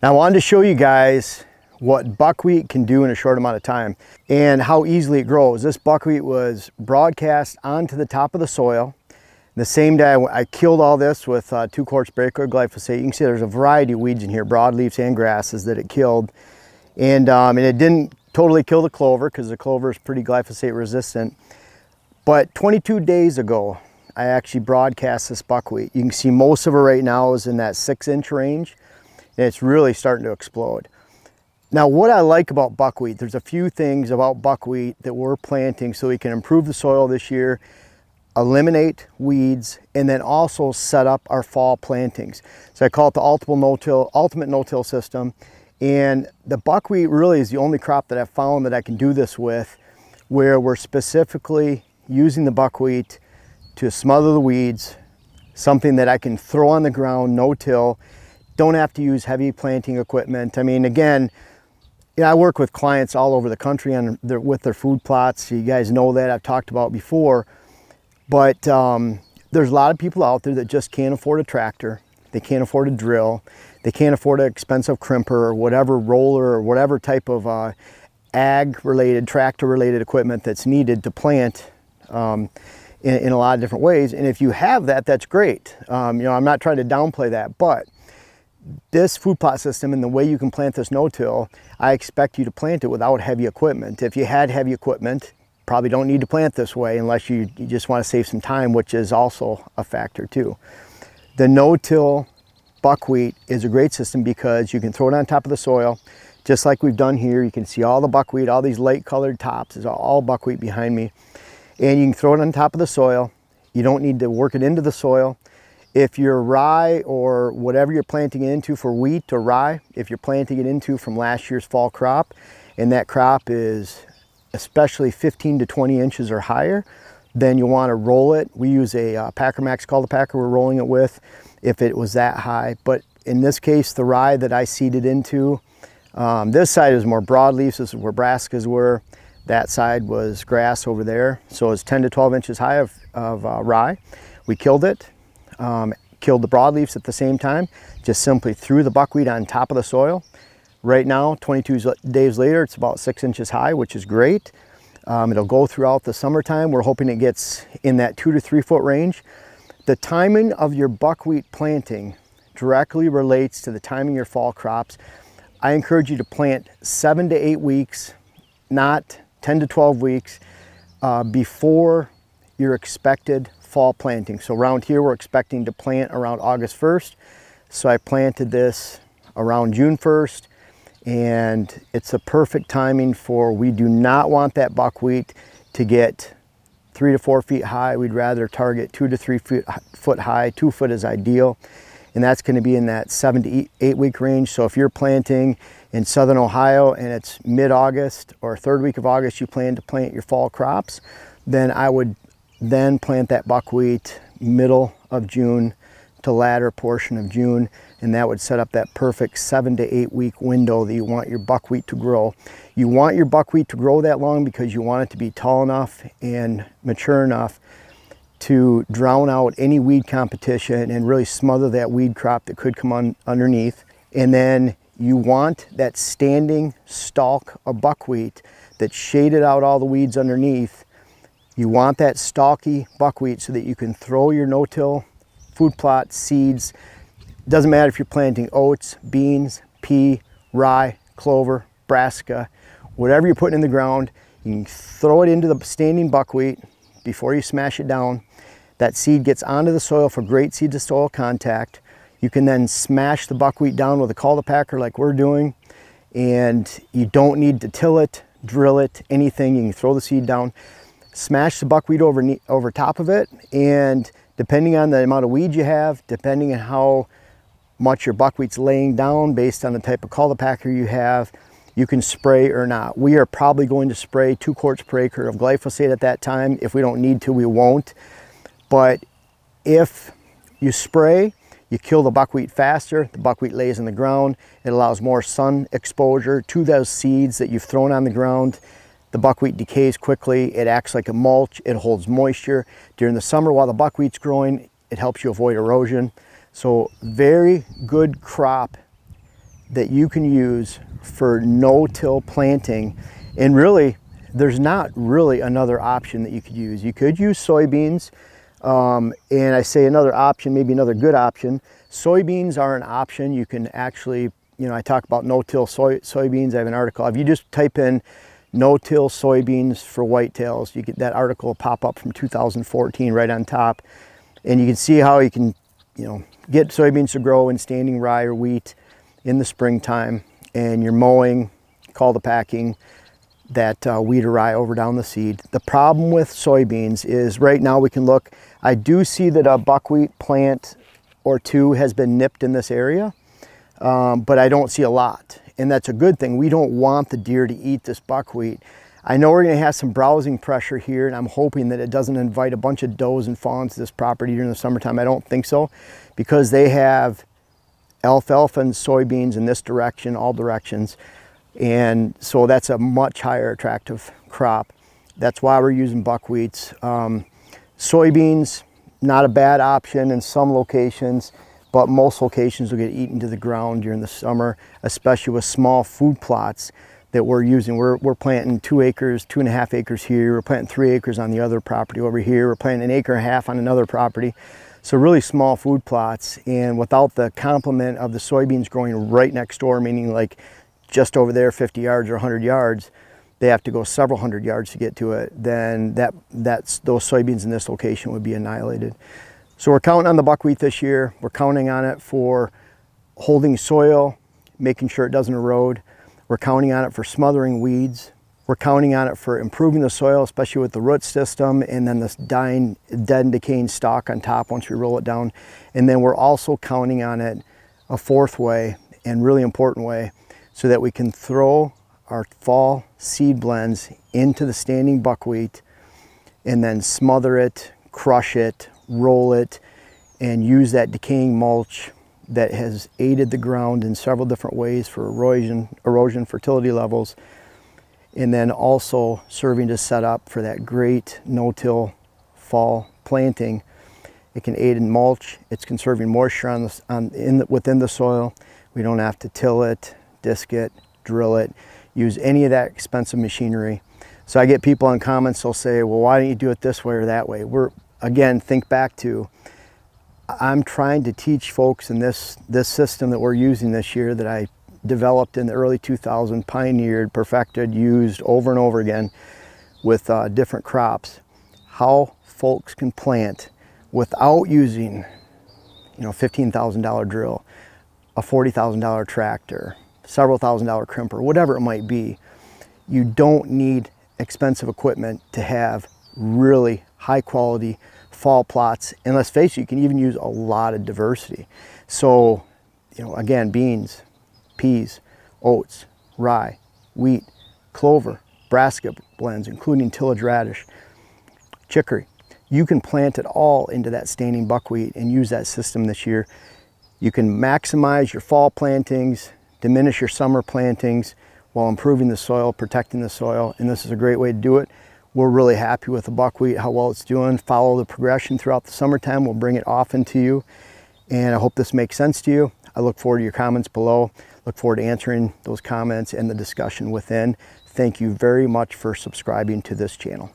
Now I wanted to show you guys what buckwheat can do in a short amount of time and how easily it grows. This buckwheat was broadcast onto the top of the soil. The same day I killed all this with 2 quarts per acre of glyphosate. You can see there's a variety of weeds in here, broadleaves and grasses that it killed. And it didn't totally kill the clover because the clover is pretty glyphosate resistant. But 22 days ago, I actually broadcast this buckwheat. You can see most of it right now is in that 6-inch range, and it's really starting to explode. Now, what I like about buckwheat, there's a few things about buckwheat that we're planting so we can improve the soil this year, eliminate weeds, and then also set up our fall plantings. So I call it the ultimate no-till system. And the buckwheat really is the only crop that I've found that I can do this with, where we're specifically using the buckwheat to smother the weeds, something that I can throw on the ground, no-till, don't have to use heavy planting equipment. I mean, again, I work with clients all over the country with their food plots. You guys know that, I've talked about before. But there's a lot of people out there that just can't afford a tractor. They can't afford a drill. They can't afford an expensive crimper or whatever roller or whatever type of ag-related, tractor-related equipment that's needed to plant in a lot of different ways. And if you have that, that's great. I'm not trying to downplay that, but this food plot system and the way you can plant this no-till, I expect you to plant it without heavy equipment. If you had heavy equipment, probably don't need to plant this way unless you just want to save some time, which is also a factor too. The no-till buckwheat is a great system because you can throw it on top of the soil, just like we've done here. You can see all the buckwheat, all these light colored tops is all buckwheat behind me. And you can throw it on top of the soil. You don't need to work it into the soil. If you're rye or whatever you're planting it into for wheat or rye, if you're planting it into from last year's fall crop, and that crop is especially 15 to 20 inches or higher, then you want to roll it. We use a Packer Max cultipacker we're rolling it with if it was that high. But in this case, the rye that I seeded into, this side is more broadleaves. This is where brassicas were. That side was grass over there. So it's 10 to 12 inches high of rye. We killed it. Killed the broadleaves at the same time, just simply threw the buckwheat on top of the soil. Right now, 22 days later, it's about 6 inches high, which is great. It'll go throughout the summertime. We're hoping it gets in that 2 to 3 foot range. The timing of your buckwheat planting directly relates to the timing of your fall crops. I encourage you to plant 7 to 8 weeks, not 10 to 12 weeks, before your expected fall planting. So around here, we're expecting to plant around August 1st. So I planted this around June 1st, and it's a perfect timing we do not want that buckwheat to get 3 to 4 feet high. We'd rather target 2 to 3 foot high. 2 foot is ideal. And that's going to be in that 7 to 8 week range. So if you're planting in southern Ohio and it's mid-August or 3rd week of August, you plan to plant your fall crops, then I would then plant that buckwheat middle of June to latter portion of June, and that would set up that perfect 7 to 8 week window that you want your buckwheat to grow. You want your buckwheat to grow that long because you want it to be tall enough and mature enough to drown out any weed competition and really smother that weed crop that could come on underneath. And then you want that standing stalk of buckwheat that shaded out all the weeds underneath. You want that stalky buckwheat so that you can throw your no-till food plot seeds. Doesn't matter if you're planting oats, beans, pea, rye, clover, brassica, whatever you're putting in the ground, you can throw it into the standing buckwheat before you smash it down. That seed gets onto the soil for great seed to soil contact. You can then smash the buckwheat down with a cultipacker like we're doing, and you don't need to till it, drill it, anything. You can throw the seed down, smash the buckwheat over top of it, and depending on the amount of weed you have, depending on how much your buckwheat's laying down based on the type of cultipacker you have, you can spray or not. We are probably going to spray 2 quarts per acre of glyphosate at that time. If we don't need to, we won't. But if you spray, you kill the buckwheat faster. The buckwheat lays in the ground. It allows more sun exposure to those seeds that you've thrown on the ground. The buckwheat decays quickly. It acts like a mulch. It holds moisture. During the summer while the buckwheat's growing, it helps you avoid erosion. So very good crop that you can use for no-till planting. And really, there's not really another option that you could use. You could use soybeans, and I say another option, maybe another good option. Soybeans are an option. You can actually, you know, I talk about no-till soybeans. I have an article. If you just type in no-till soybeans for whitetails, you get that article pop up from 2014 right on top, and you can see how you can, you know, get soybeans to grow in standing rye or wheat in the springtime, and you're mowing, call the packing that wheat or rye over down the seed. The problem with soybeans is right now we can look, I do see that a buckwheat plant or two has been nipped in this area, but I don't see a lot. And that's a good thing. We don't want the deer to eat this buckwheat. I know we're going to have some browsing pressure here, and I'm hoping that it doesn't invite a bunch of does and fawns to this property during the summertime. I don't think so, because they have alfalfa and soybeans in this direction, all directions. And so that's a much higher attractive crop. That's why we're using buckwheats. Soybeans, not a bad option in some locations, but most locations will get eaten to the ground during the summer, especially with small food plots that we're using. We're planting 2 acres, 2.5 acres here. We're planting 3 acres on the other property over here. We're planting 1.5 acres on another property. So really small food plots, and without the complement of the soybeans growing right next door, meaning like just over there 50 yards or 100 yards, they have to go several hundred yards to get to it, then those soybeans in this location would be annihilated. So we're counting on the buckwheat this year. We're counting on it for holding soil, making sure it doesn't erode. We're counting on it for smothering weeds. We're counting on it for improving the soil, especially with the root system, and then this dying, dead and decaying stalk on top once we roll it down. And then we're also counting on it a fourth way, and really important way, so that we can throw our fall seed blends into the standing buckwheat and then smother it, crush it, roll it, and use that decaying mulch that has aided the ground in several different ways for erosion, fertility levels, and then also serving to set up for that great no-till fall planting. It can aid in mulch. It's conserving moisture within the soil. We don't have to till it, disc it, drill it, use any of that expensive machinery. So I get people in comments, they'll say, well, why don't you do it this way or that way? Again, think back to, I'm trying to teach folks in this system that we're using this year, that I developed in the early 2000s, pioneered, perfected, used over and over again with different crops, how folks can plant without using, you know, $15,000 drill, a $40,000 tractor, several $1,000 crimper, whatever it might be. You don't need expensive equipment to have really high quality fall plots, and let's face it, you can even use a lot of diversity. So, you know, again, beans, peas, oats, rye, wheat, clover, brassica blends, including tillage radish, chicory. You can plant it all into that standing buckwheat and use that system this year. You can maximize your fall plantings, diminish your summer plantings while improving the soil, protecting the soil, and this is a great way to do it. We're really happy with the buckwheat, how well it's doing. Follow the progression throughout the summertime. We'll bring it often to you, and I hope this makes sense to you. I look forward to your comments below. Look forward to answering those comments and the discussion within. Thank you very much for subscribing to this channel.